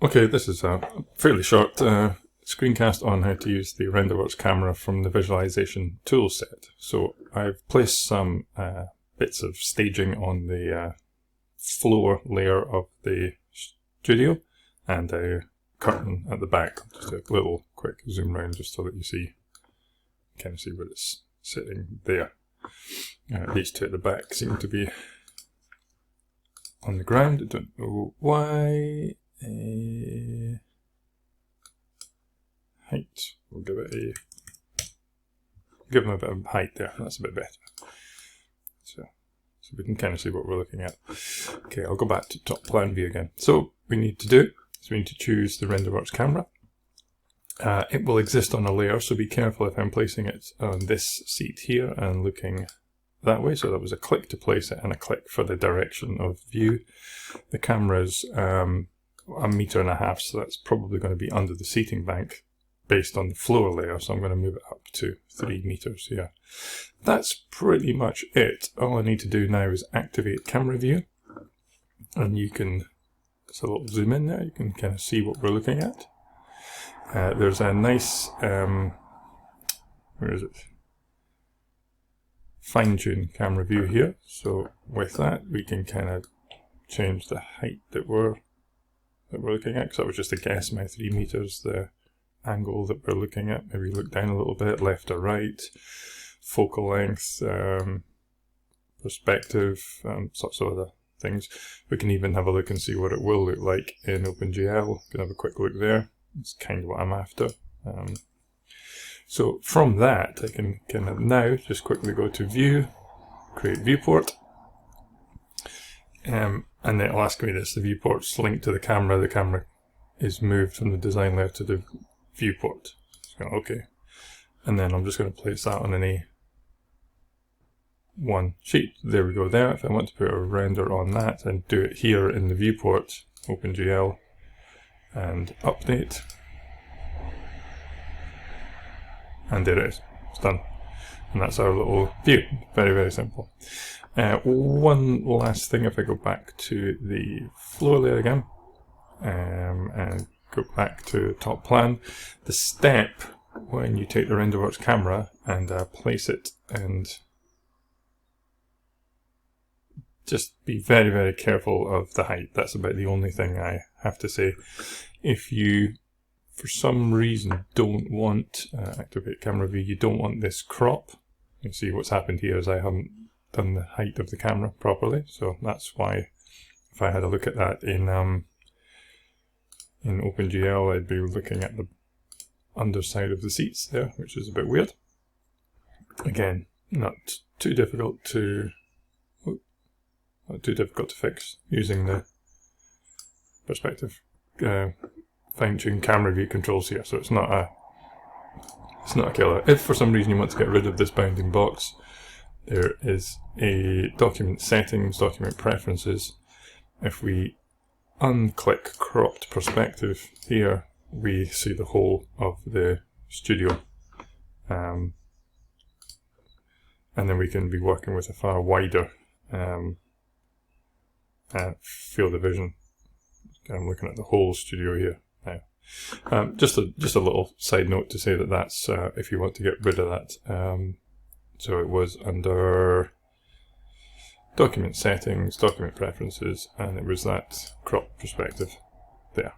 Okay, this is a fairly short screencast on how to use the Renderworks camera from the visualization toolset. So I've placed some bits of staging on the floor layer of the studio and a curtain at the back. Just a little quick zoom round just so that you see, kind of see where it's sitting there. These two at the back seem to be on the ground. I don't know why. Height. We'll give them a bit of height there. That's a bit better. So we can kind of see what we're looking at. Okay, I'll go back to top plan view again. So we need to choose the Renderworks camera. It will exist on a layer, so be careful if I'm placing it on this seat here and looking that way. So that was a click to place it and a click for the direction of view. The camera's 1.5 meters, so that's probably going to be under the seating bank based on the floor layer, so I'm going to move it up to 3 meters here. That's pretty much it. All I need to do now is activate camera view, and you can, it's a little zoom in there, you can kind of see what we're looking at. There's a nice, where is it? Fine-tune camera view here, so with that we can kind of change the height that we're looking at, because that was just a guess, my 3 meters, the angle that we're looking at. Maybe look down a little bit, left or right, focal length, perspective, sorts of other things. We can even have a look and see what it will look like in OpenGL. Can have a quick look there. It's kind of what I'm after. So from that, I can kind of now just quickly go to View, create Viewport. And then it'll ask me this, the viewport's linked to the camera is moved from the design layer to the viewport. So, okay. And then I'm just going to place that on an A1 sheet. There we go there. If I want to put a render on that and do it here in the viewport, OpenGL, and update. And there it is. It's done. And that's our little view. Very, very simple. One last thing, if I go back to the floor layer again, and go back to top plan, the step when you take the Renderworks camera and place it, and just be very, very careful of the height. That's about the only thing I have to say. If you, for some reason, don't want activate camera view, you don't want this crop. You see what's happened here is I haven't done the height of the camera properly, so that's why if I had a look at that in OpenGL, I'd be looking at the underside of the seats there, which is a bit weird. Again, not too difficult to fix using the perspective fine-tune camera view controls here. So it's not a killer. If for some reason you want to get rid of this bounding box, there is a document settings, document preferences. If we unclick cropped perspective here, we see the whole of the studio. And then we can be working with a far wider field of vision. I'm looking at the whole studio here now. Just a little side note to say that that's if you want to get rid of that. So it was under document settings, document preferences, and it was that crop perspective there.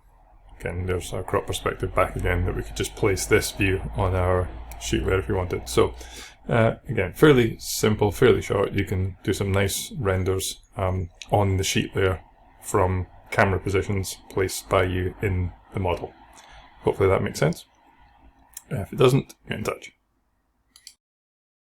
Again, there's our crop perspective back again, that we could just place this view on our sheet layer if we wanted. So again, fairly simple, fairly short. You can do some nice renders on the sheet layer from camera positions placed by you in the model. Hopefully that makes sense. If it doesn't, get in touch.